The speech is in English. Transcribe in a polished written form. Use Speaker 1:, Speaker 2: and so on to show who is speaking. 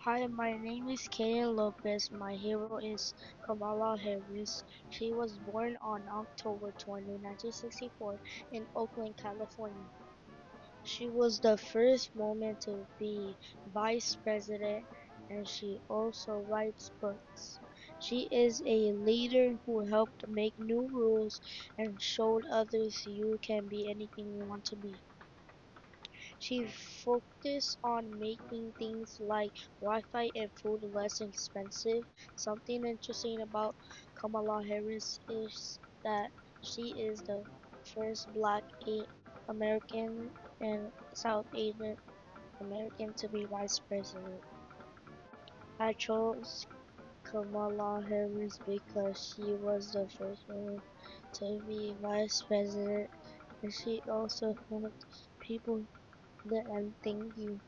Speaker 1: Hi, my name is Kaden Lopez. My hero is Kamala Harris. She was born on October 20, 1964 in Oakland, California. She was the first woman to be vice president and she also writes books. She is a leader who helped make new rules and showed others you can be anything you want to be. She focused on making things like Wi-Fi and food less expensive. Something interesting about Kamala Harris is that she is the first Black American and South Asian American to be vice president. I chose Kamala Harris because she was the first woman to be vice president and she also helped people. And thank you.